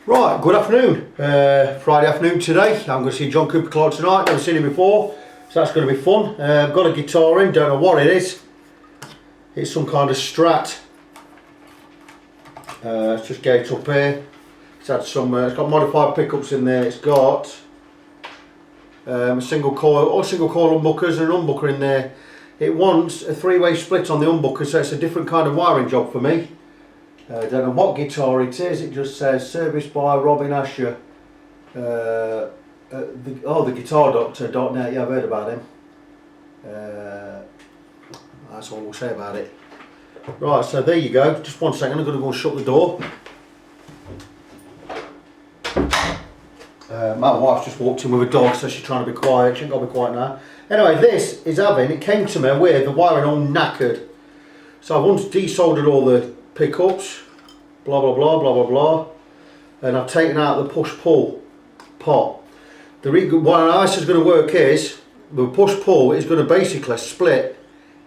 Right, good afternoon. Friday afternoon today. I'm going to see John Cooper Clark tonight. Never seen him before, so that's going to be fun. I've got a guitar in, don't know what it is. It's some kind of Strat. It's just gates up here. It's had some. It's got modified pickups in there. It's got a single coil humbuckers and an humbucker in there. It wants a three-way split on the humbucker, so it's a different kind of wiring job for me. I don't know what guitar it is. It just says serviced by Robin Asher. The guitardoctor.net. Yeah, I've heard about him. That's all we'll say about it. Right, so there you go. Just 1 second. I'm going to go and shut the door. My wife's just walked in with a dog, so she's trying to be quiet. She ain't got to be quiet now. Anyway, this is having. It came to me with the wiring all knackered. So I've once desoldered all the pickups, blah blah blah blah blah blah, and I've taken out the push-pull pot. How this is going to work is the push-pull is going to basically split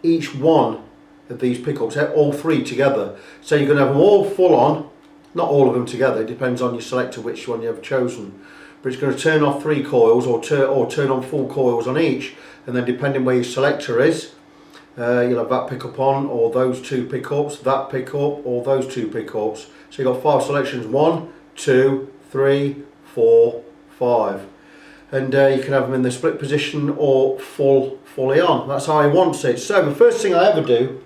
each one of these pickups, all three together. So you're going to have them all full on, not all of them together. It depends on your selector which one you have chosen. But it's going to turn off 3 coils or turn on full coils on each, and then depending where your selector is. You'll have that pickup on, or those 2 pickups, that pickup, or those 2 pickups. So you've got 5 selections, 1, 2, 3, 4, 5. And you can have them in the split position or fully on. That's how he wants it. So the first thing I ever do,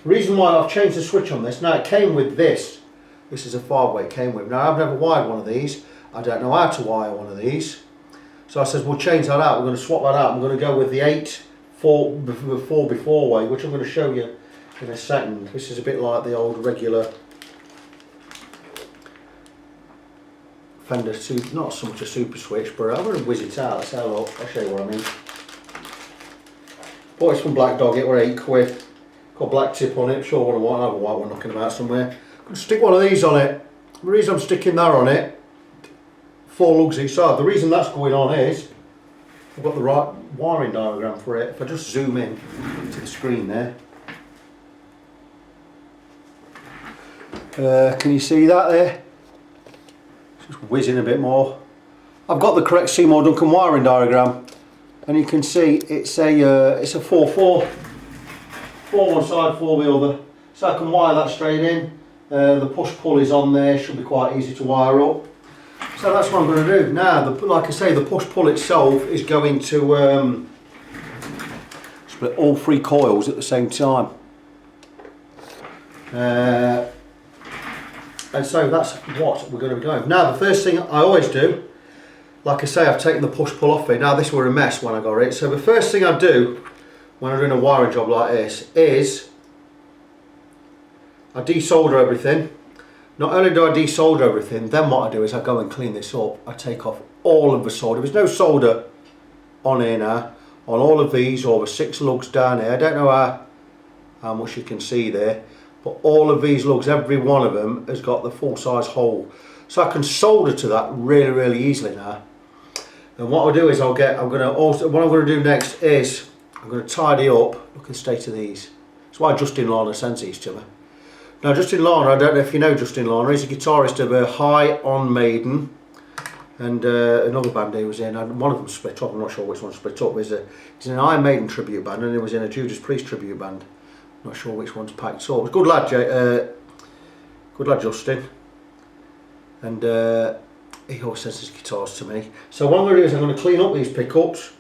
the reason why I've changed the switch on this, now it came with this. This is a 5-way it came with. Now I've never wired one of these. I don't know how to wire one of these. So I says we'll change that out. We're going to swap that out. I'm going to go with the 4 before way, which I'm going to show you in a second. This is a bit like the old regular Fender, not so much a super switch, but I'm going to whiz it out. Let's have a look. I'll show you what I mean. Bought this from Black Dog. It were £8. Got a black tip on it. Sure, what I want. I have a white one knocking about somewhere. I'm going to stick one of these on it. The reason I'm sticking that on it, 4 lugs each side. The reason that's going on is I've got the right wiring diagram for it. If I just zoom in to the screen there, can you see that there? Just whizzing a bit more. I've got the correct Seymour Duncan wiring diagram, and you can see it's a 4-4, 4 one side, 4 the other. So I can wire that straight in. The push-pull is on there. Should be quite easy to wire up. So that's what I'm going to do. Now, like I say, the push-pull itself is going to split all 3 coils at the same time. And so that's what we're going to be doing. Now, the first thing I always do, like I say, I've taken the push-pull off it. Now, this were a mess when I got it. So the first thing I do when I'm doing a wiring job like this is I desolder everything. Not only do I desolder everything, then what I do is I go and clean this up. I take off all of the solder. There's no solder on here now, on all of these, or the 6 lugs down here. I don't know how much you can see there, but all of these lugs, every one of them has got the full size hole. So I can solder to that really, really easily now. And what I'll do is what I'm going to do next is I'm going to tidy up. Look at the state of these. That's why Justin Lorna sends these to me. Now, Justin Lorna, I don't know if you know Justin Lorna, he's a guitarist of High on Maiden and another band he was in, and one of them split up. I'm not sure which one split up. He's in an Iron Maiden tribute band, and he was in a Judas Priest tribute band. I'm not sure which one's packed up. Good lad, good lad Justin, and he always sends his guitars to me. So what I'm going to do is I'm going to clean up these pickups,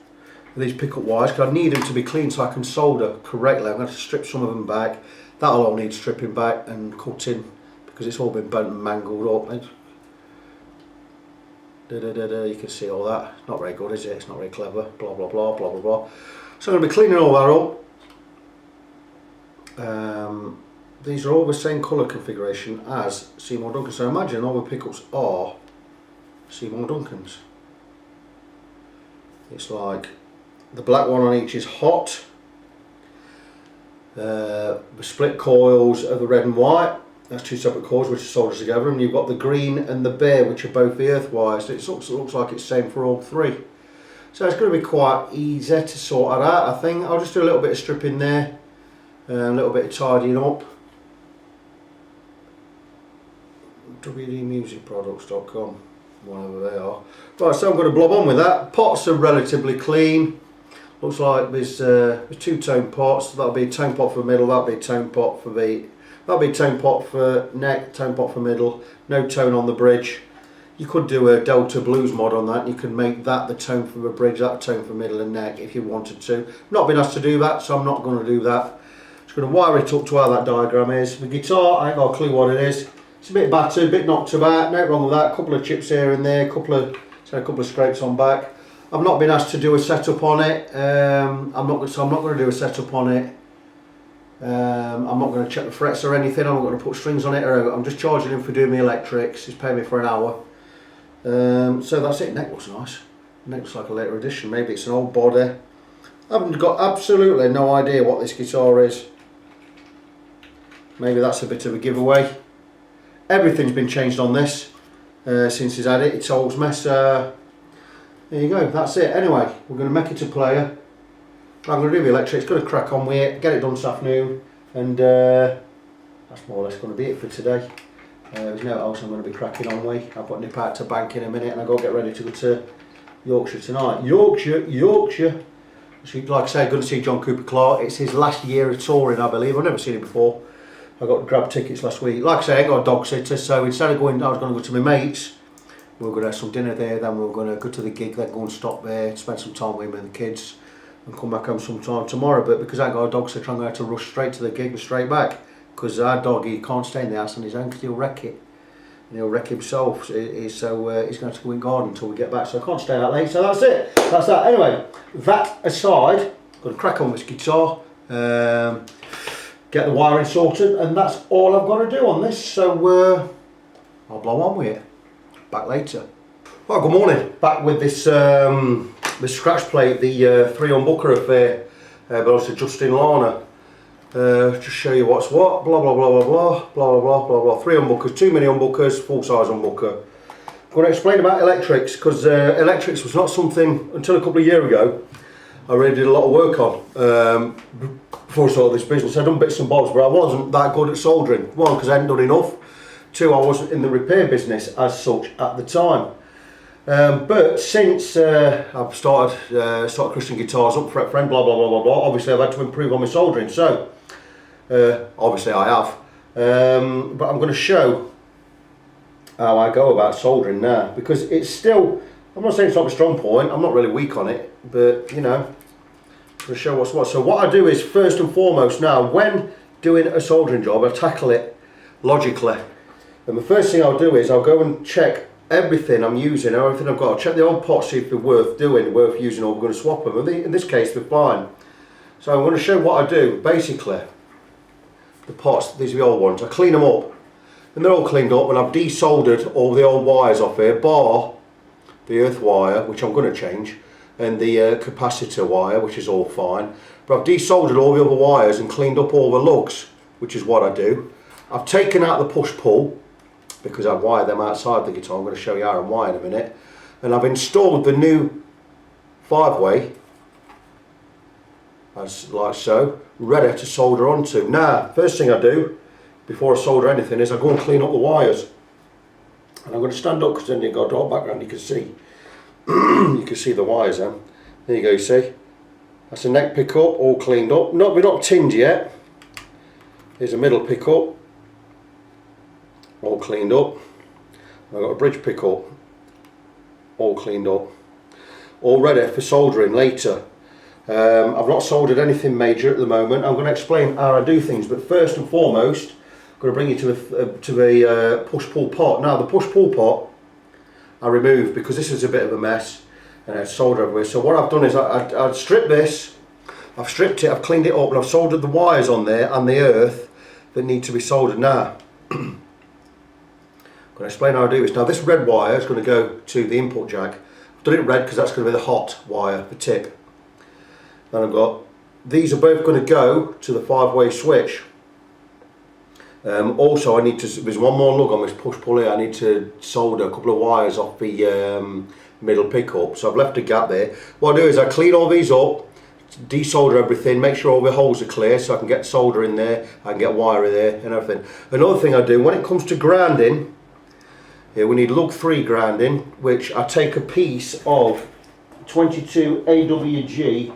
these pickup wires, because I need them to be clean so I can solder correctly. I'm going to strip some of them back. That'll all need stripping back and cutting because it's all been bent and mangled up. You can see all that. It's not very good, is it? It's not very clever. Blah blah blah blah blah blah. So I'm going to be cleaning all that up. These are all the same colour configuration as Seymour Duncan. So imagine all the pickups are Seymour Duncans. It's like the black one on each is hot. The split coils are the red and white. That's 2 separate coils which are soldered together, and you've got the green and the bare, which are both the earth wires. It looks like it's the same for all 3. So it's going to be quite easy to sort that out, I think. I'll just do a little bit of stripping there, a little bit of tidying up. wdmusicproducts.com, whatever they are. Right, so I'm going to blob on with that. Pots are relatively clean. Looks like there's 2 tone pots. That'll be a tone pot for middle, that'll be a tone pot for that'll be a tone pot for neck, tone pot for middle, no tone on the bridge. You could do a Delta Blues mod on that, and you could make that the tone for the bridge, that tone for middle and neck if you wanted to. Not been asked to do that, so I'm not going to do that. Just going to wire it up to how that diagram is. The guitar, I ain't got a clue what it is. It's a bit battered, a bit knocked about, no wrong with that. A couple of chips here and there, a couple of scrapes on back. I've not been asked to do a setup on it. I'm not going to do a setup on it. I'm not going to check the frets or anything. I'm not going to put strings on it. I'm just charging him for doing the electrics. He's paying me for an hour. So that's it. Neck looks nice. Neck looks like a later edition. Maybe it's an old body. I haven't got absolutely no idea what this guitar is. Maybe that's a bit of a giveaway. Everything's been changed on this since he's had it. It's old mess. There you go. That's it. Anyway, we're going to make it a player. I'm going to do the electrics. Going to crack on with it. Get it done this afternoon. And that's more or less going to be it for today. There's no else I'm going to be cracking on with. I've got to nip out to bank in a minute and I've got to get ready to go to Yorkshire tonight. Yorkshire. So, like I say, going to see John Cooper Clarke. It's his last year of touring, I believe. I've never seen him before. I got to grab tickets last week. Like I say, I ain't got a dog sitter, so instead of going, I was going to go to my mates. We were going to have some dinner there, then we were going to go to the gig, then go and stop there, spend some time with him and the kids, and come back home sometime tomorrow. But because I ain't got a dog sitter, I'm going to have to rush straight to the gig and straight back. Because our dog, he can't stay in the house on his own because he'll wreck it. And he'll wreck himself. So he's going to have to go in garden until we get back. So I can't stay that late. So that's it. That's that. Anyway, that aside, I'm going to crack on with this guitar. Get the wiring sorted. And that's all I've got to do on this. So I'll blow on with it. Back later. Well, good morning. Back with this scratch plate, the 3 humbucker affair. Belongs to Justin Lana. Just show you what's what, blah blah blah blah blah blah blah blah blah. 3 humbuckers, 2 mini humbuckers, full size humbucker. I'm going to explain about electrics because electrics was not something until a couple of years ago I really did a lot of work on before I started this business. I'd done bits and bobs, but I wasn't that good at soldering. 1, because I hadn't done enough. 2, I wasn't in the repair business as such at the time. But since I've started Christian Guitars, Up Fret Friend, blah blah blah blah blah, obviously I've had to improve on my soldering. So obviously I have, but I'm going to show how I go about soldering now, because it's still, I'm not saying it's not a strong point, I'm not really weak on it, but you know, I'm going to show what's what. So what I do is, first and foremost now, when doing a soldering job, I tackle it logically. And the first thing I'll do is I'll go and check everything I'm using, everything I've got. I'll check the old pots, see if they're worth doing, worth using, or we're going to swap them. And in this case, they're fine. So I'm going to show what I do. Basically, the pots, these are the old ones, I clean them up. And they're all cleaned up, and I've desoldered all the old wires off here, bar the earth wire, which I'm going to change, and the capacitor wire, which is all fine. But I've desoldered all the other wires and cleaned up all the lugs, which is what I do. I've taken out the push-pull, because I wire them outside the guitar. I'm going to show you how I'm wiring in a minute. And I've installed the new 5-way, as like so, ready to solder onto. Now, first thing I do, before I solder anything, is I go and clean up the wires. And I'm going to stand up, because then you've got a dark background, you can see. You can see the wires then. There you go, you see. That's a neck pickup, all cleaned up. We're not tinned yet. Here's a middle pickup, all cleaned up. I've got a bridge pickup, all cleaned up, all ready for soldering later. I've not soldered anything major at the moment. I'm going to explain how I do things, but first and foremost I'm going to bring you to the push-pull pot. Now the push-pull pot I removed because this is a bit of a mess and I soldered everywhere. So what I've done is I've stripped this, I've stripped it, I've cleaned it up, and I've soldered the wires on there and the earth that need to be soldered. Now I'm going to explain how I do this. Now this red wire is going to go to the input jack. I've done it red because that's going to be the hot wire, the tip. Then I've got, these are both going to go to the 5-way switch. Also I need to, there's one more lug on this push-pull here. I need to solder a couple of wires off the middle pickup. So I've left a gap there. What I do is I clean all these up, desolder everything, make sure all the holes are clear so I can get solder in there, I can get wire in there and everything. Another thing I do, when it comes to grounding, Here we need lug 3 grounding, which I take a piece of 22 AWG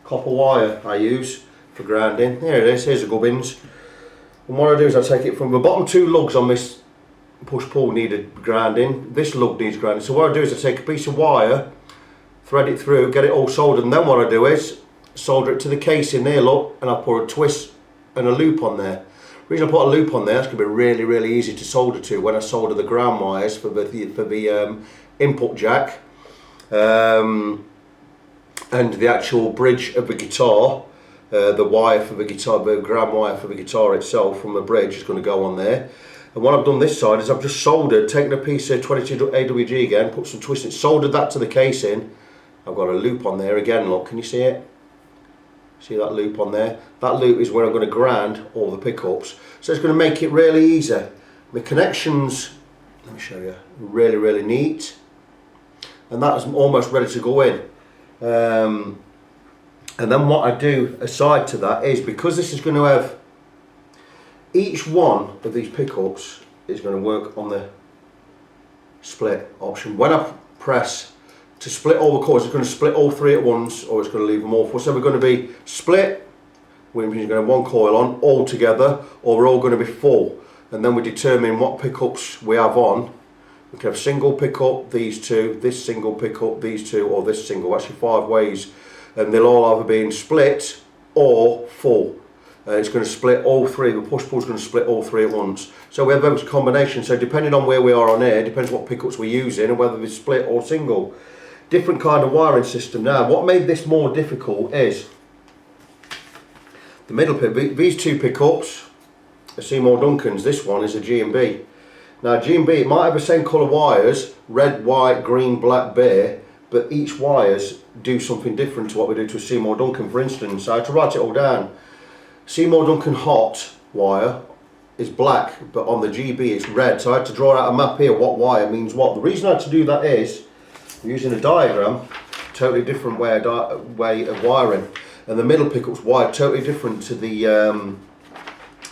copper wire I use for grounding. There it is, here's the gubbins. And what I do is I take it from the bottom 2 lugs on this push-pull needed grounding. This lug needs grounding. So what I do is I take a piece of wire, thread it through, get it all soldered, and then what I do is solder it to the casing there, look, and I put a twist and a loop on there. The reason I put a loop on there, it's going to be really, really easy to solder to when I solder the ground wires for the input jack and the actual bridge of the guitar. The wire for the guitar, the ground wire for the guitar itself from the bridge is going to go on there. And what I've done this side is I've just soldered, taken a piece of 22 AWG again, put some twisting, soldered that to the casing. I've got a loop on there again, look, can you see it? See that loop on there? That loop is where I'm going to ground all the pickups. So it's going to make it really easy. The connections, let me show you, really, really neat. And that is almost ready to go in. And then what I do aside to that is, because this is going to have, each one of these pickups is going to work on the split option. When I press to split all the coils, it's going to split all 3 at once, or it's going to leave them all 4. So we're going to be split, which means you're going to have 1 coil on all together, or we're all going to be full. And then we determine what pickups we have on. We can have single pickup, these 2, this single pickup, these 2, or this single. Actually 5 ways, and they'll all either be split or full. It's going to split all 3. The push pull is going to split all 3 at once. So we have those combinations. So depending on where we are on air, depends what pickups we're using and whether they're split or single. Different kind of wiring system. Now, what made this more difficult is the middle pick. These 2 pickups are Seymour Duncans. This one is a G&B. Now G&B, it might have the same colour wires, red, white, green, black, bear, but each wires do something different to what we do to a Seymour Duncan. For instance, I had to write it all down. Seymour Duncan hot wire is black, but on the GB it's red. So I had to draw out a map here, what wire means what. The reason I had to do that is, I'm using a diagram, totally different way of wiring. And the middle pickup's wired totally different to the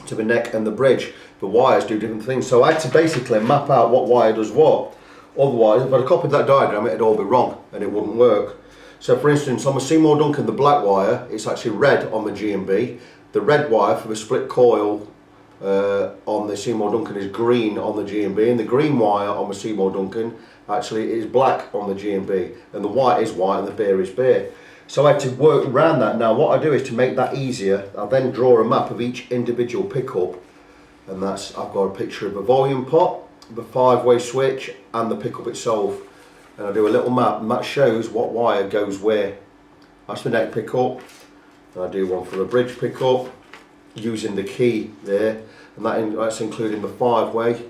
neck and the bridge. The wires do different things. So I had to basically map out what wire does what. Otherwise, if I'd copied that diagram, it'd all be wrong and it wouldn't work. So for instance, on the Seymour Duncan, the black wire, it's actually red on the G&B. The red wire for the split coil on the Seymour Duncan is green on the G&B, and the green wire on the Seymour Duncan actually is black on the G&B, and the white is white and the bear is bear. So I had to work around that. Now what I do is, to make that easier, I then draw a map of each individual pickup, and that's, I've got a picture of the volume pot, the 5-way switch and the pickup itself, and I do a little map, and that shows what wire goes where. That's the neck pickup, and I do one for the bridge pickup using the key there, and that's including the 5-way.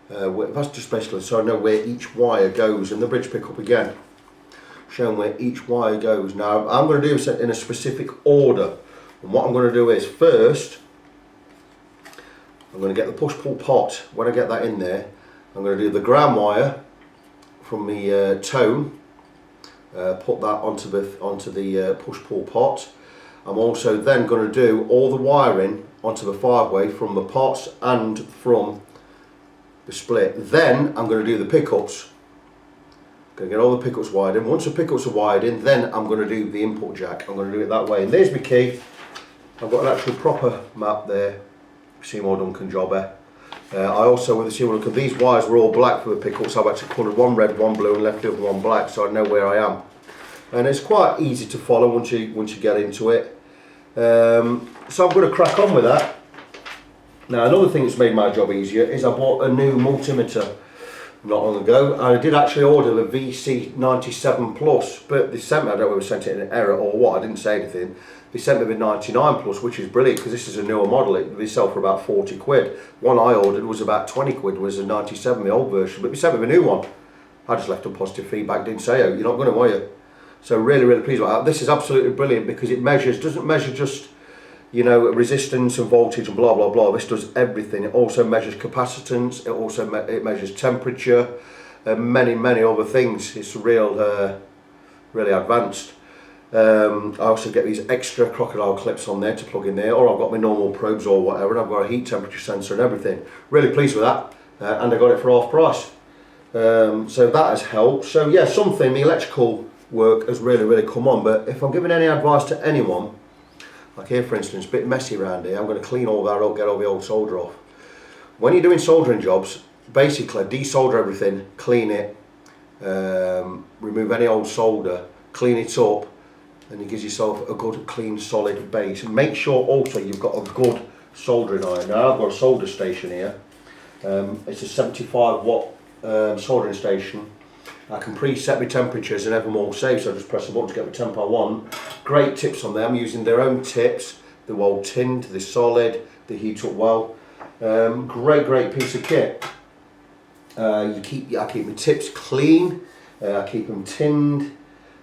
That's just basically so I know where each wire goes, and the bridge pickup again, showing where each wire goes. Now I'm going to do this in a specific order, and what I'm going to do is, first I'm going to get the push-pull pot. When I get that in there, I'm going to do the ground wire from the tone, put that onto the push-pull pot. I'm also then going to do all the wiring onto the 5-way from the pots and from the split. Then I'm going to do the pickups. I'm going to get all the pickups wired in. Once the pickups are wired in, then I'm going to do the input jack. I'm going to do it that way. And there's my key. I've got an actual proper map there. Seymour Duncan jobber. I also, with the Seymour Duncan, these wires were all black for the pickups. I've actually coloured one red, one blue, and left the other one black, so I know where I am. And it's quite easy to follow once you get into it. So I'm going to crack on with that. Now another thing that's made my job easier is I bought a new multimeter not long ago. I did actually order the VC97 Plus, but they sent me, I don't know whether they sent it in error or what, I didn't say anything. They sent me the 99 Plus, which is brilliant because this is a newer model. They sell for about 40 quid. One I ordered was about 20 quid, was a 97, the old version, but they sent me the new one. I just left them positive feedback, didn't say, oh, you're not going to, are you? So really, really pleased with that. This is absolutely brilliant because it doesn't measure just, you know, resistance and voltage and blah, blah, blah. This does everything. It also measures capacitance, it also it measures temperature, and many, many other things. It's real, really advanced. I also get these extra crocodile clips on there to plug in there, or I've got my normal probes or whatever, and I've got a heat temperature sensor and everything. Really pleased with that. and I got it for half price. So that has helped. So yeah, something, the electrical work has really come on. But if I'm giving any advice to anyone, like here for instance, a bit messy around here, I'm going to clean all that up, get all the old solder off. When you're doing soldering jobs, basically desolder everything, clean it, remove any old solder, clean it up, and it gives yourself a good clean solid base. And make sure also you've got a good soldering iron. Now I've got a solder station here. It's a 75 watt soldering station. I can preset my temperatures and have them all saved, so I just press a button to get the temp I want. Great tips on there. I'm using their own tips. They're well tinned, they're solid, they heat up well. Great piece of kit. I keep my tips clean. I keep them tinned.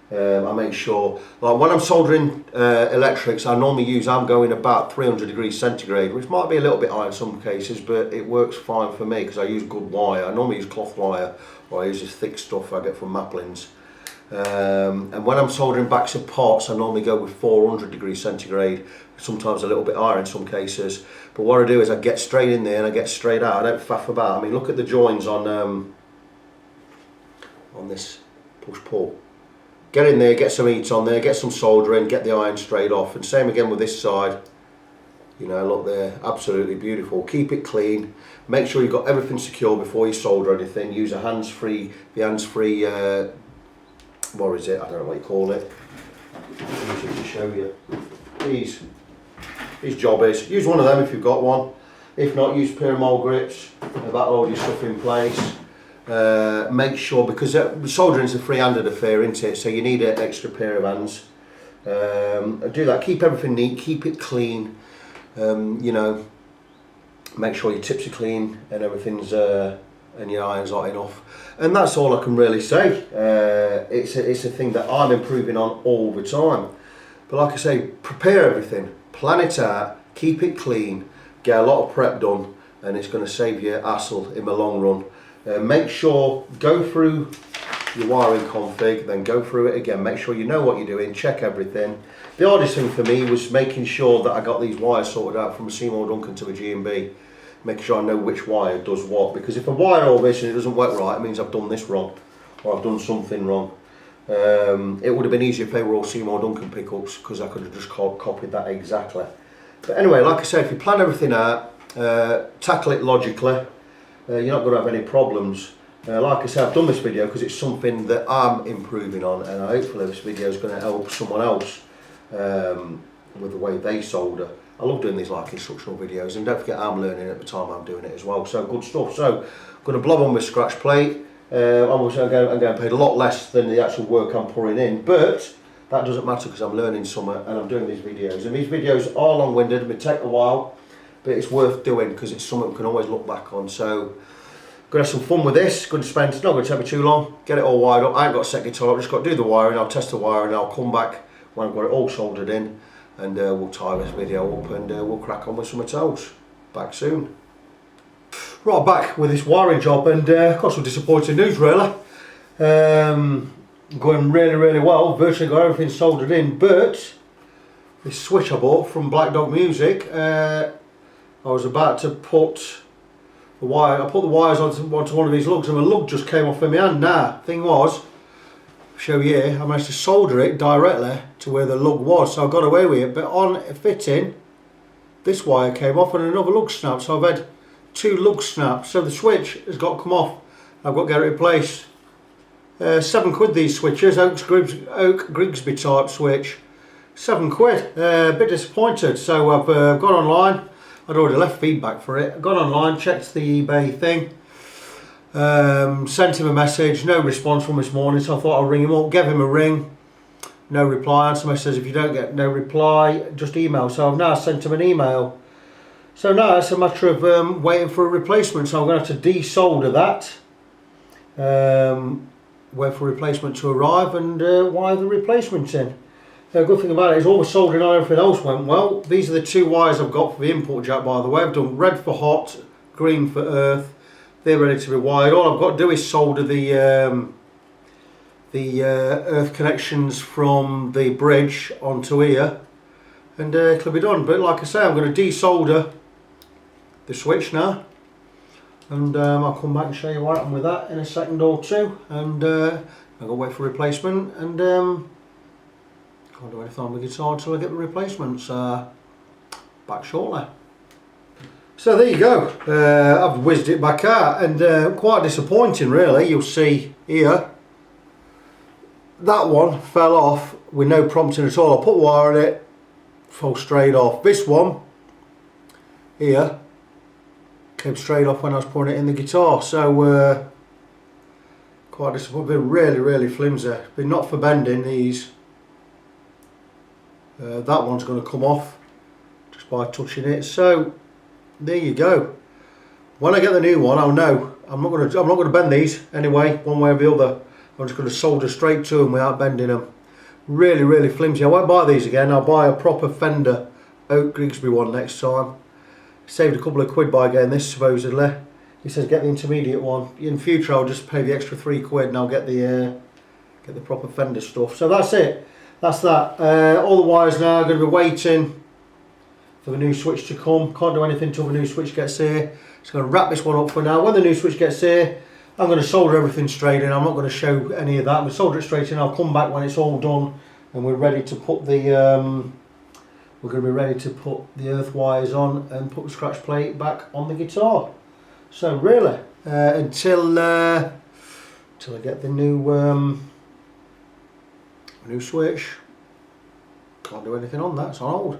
I make sure, like when I'm soldering electrics, I'm going about 300 degrees centigrade, which might be a little bit high in some cases, but it works fine for me because I use good wire. I normally use cloth wire, or I use this thick stuff I get from Maplins. And when I'm soldering backs of pots, I normally go with 400 degrees centigrade, sometimes a little bit higher in some cases. But what I do is I get straight in there and I get straight out. I don't faff about. I mean, look at the joins on this push-pull. Get in there, get some heat on there, get some soldering, get the iron straight off. And same again with this side. You know, look there, absolutely beautiful. Keep it clean. Make sure you've got everything secure before you solder anything. Use a hands-free, what is it? I don't know what you call it. I'll use it to show you. These jobbies. Use one of them if you've got one. If not, use pyramid grips. That'll hold your stuff in place. Make sure, because soldering is a free-handed affair, isn't it? So you need an extra pair of hands. Do that. Keep everything neat. Keep it clean. You know, make sure your tips are clean and everything's and your iron's hot enough. And that's all I can really say. It's a thing that I'm improving on all the time. But like I say, prepare everything, plan it out, keep it clean, get a lot of prep done, and it's going to save you hassle in the long run. Make sure, go through your wiring config, then go through it again, make sure you know what you're doing, check everything. The hardest thing for me was making sure that I got these wires sorted out from a Seymour Duncan to a G&B, making sure I know which wire does what, because if I wire all this and it doesn't work right, it means I've done this wrong, or I've done something wrong. It would have been easier if they were all Seymour Duncan pickups, because I could have just copied that exactly. But anyway, like I said, if you plan everything out, tackle it logically, you're not going to have any problems. Like I said, I've done this video because it's something that I'm improving on, and hopefully this video is going to help someone else with the way they solder. I love doing these like instructional videos, and don't forget I'm learning at the time I'm doing it as well, so good stuff. So I'm going to blob on my scratch plate. I'm getting paid a lot less than the actual work I'm pouring in, but that doesn't matter because I'm learning something and I'm doing these videos. And these videos are long-winded, it may take a while, but it's worth doing because it's something we can always look back on. So going to have some fun with this. It's not going to take me too long. Get it all wired up. I ain't got a set guitar, I've just got to do the wiring. I'll test the wiring, I'll come back when I've got it all soldered in, and we'll tie this video up, and we'll crack on with something else. Back soon. Right, back with this wiring job, and of course, some disappointing news really. Going really well, virtually got everything soldered in, but this switch I bought from Black Dog Music, I was about to put the wire, I put the wires onto one of these lugs, and the lug just came off in my hand. Now, thing was, I'll show you here, I managed to solder it directly to where the lug was, so I got away with it, but on fitting, this wire came off and another lug snapped, so I've had 2 lugs snapped, so the switch has got to come off. I've got to get it replaced. £7 these switches, Oak Grigsby type switch. £7. A bit disappointed, so I've gone online. I'd already left feedback for it. I've gone online, checked the eBay thing, sent him a message, no response from this morning, so I thought I'll ring him up, gave him a ring, no reply. And somebody says if you don't get no reply, just email. So I've now sent him an email. So now it's a matter of waiting for a replacement, so I'm going to have to desolder that, wait for a replacement to arrive, and wire the replacement in. The good thing about it is all the soldering and everything else went well. These are the 2 wires I've got for the input jack, by the way. I've done red for hot, green for earth. They're ready to be wired. All I've got to do is solder the earth connections from the bridge onto here, and it'll be done. But like I say, I'm going to desolder the switch now. and I'll come back and show you what happened with that in a second or two, and I've got to wait for replacement, and can't do anything on the guitar until I get the replacements. Back shortly. So there you go, I've whizzed it back out, and quite disappointing really. You'll see here, that one fell off with no prompting at all. I put wire in it, fell straight off. This one here came straight off when I was putting it in the guitar, so quite disappointing. They're really flimsy. They're not for bending these. That one's going to come off just by touching it, so there you go. When I get the new one, I'll know. I'm not going to bend these anyway, one way or the other. I'm just going to solder straight to them without bending them. Really flimsy. I won't buy these again. I'll buy a proper Fender Oak Grigsby one next time. Saved a couple of quid by getting this supposedly. He says get the intermediate one. In future I'll just pay the extra £3 and I'll get the proper Fender stuff. So that's it. That's that. All the wires now. I'm going to be waiting for the new switch to come. Can't do anything till the new switch gets here. Just going to wrap this one up for now. When the new switch gets here, I'm going to solder everything straight in. I'm not going to show any of that. I'm going to solder it straight in. I'll come back when it's all done and we're ready to put the earth wires on and put the scratch plate back on the guitar. So really, until I get the new switch, can't do anything on that. It's on hold.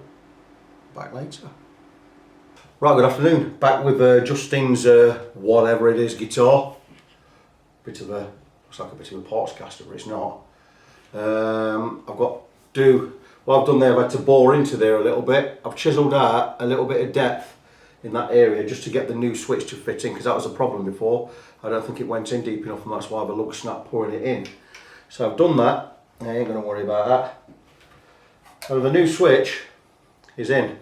Back later. Right, good afternoon. Back with Justin's whatever it is guitar. Looks like a bit of a parts caster, but it's not. What I've done there, I've had to bore into there a little bit. I've chiselled out a little bit of depth in that area just to get the new switch to fit in, because that was a problem before. I don't think it went in deep enough, and that's why I have a lug snap pouring it in. So I've done that. I ain't going to worry about that. So the new switch is in.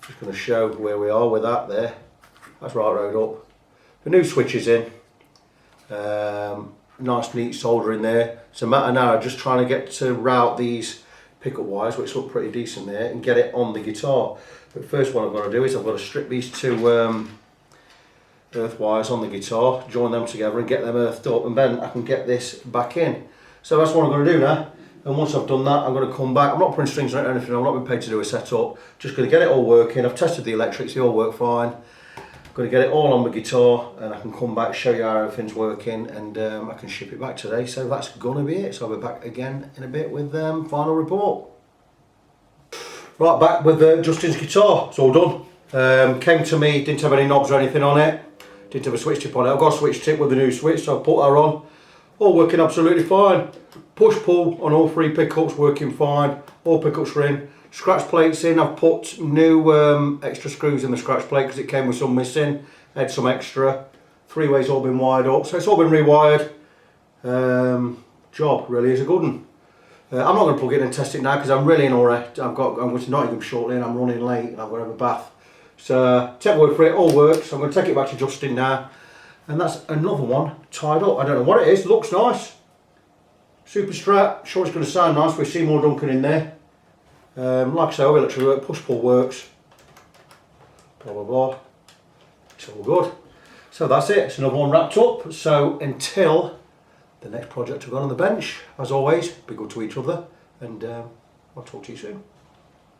Just going to show where we are with that there. That's right road up. The new switch is in. Nice neat solder in there. It's a matter now of just trying to get to route these pickup wires, which look pretty decent there, and get it on the guitar. But first what I've got to do is I've got to strip these two earth wires on the guitar, join them together and get them earthed up, and then I can get this back in. So that's what I'm going to do now. And once I've done that, I'm going to come back. I'm not putting strings on it or anything. I'm not been paid to do a setup. Just going to get it all working. I've tested the electrics, they all work fine. I'm going to get it all on the guitar, and I can come back, show you how everything's working, and I can ship it back today. So that's going to be it. So I'll be back again in a bit with final report. Right, back with Justin's guitar. It's all done. Came to me, didn't have any knobs or anything on it. Didn't have a switch tip on it. I've got a switch tip with the new switch, so I put her on. All working absolutely fine. Push pull on all three pickups working fine. All pickups are in. Scratch plates in. I've put new extra screws in the scratch plate because it came with some missing. Had some extra. Three ways all been wired up, so it's all been rewired. Job really is a good one. I'm not going to plug it in and test it now because I'm really in a hurry. I'm going to Nottingham shortly and I'm running late and I've got to have a bath. So take my word for it, all works. So I'm going to take it back to Justin now. And that's another one tied up. I don't know what it is, looks nice. Superstrat, sure it's going to sound nice with Seymour Duncan in there. Like I say, all electric work, push pull works. Blah blah blah. It's all good. So that's it, it's another one wrapped up. So until the next project I've got on the bench, as always, be good to each other, and I'll talk to you soon.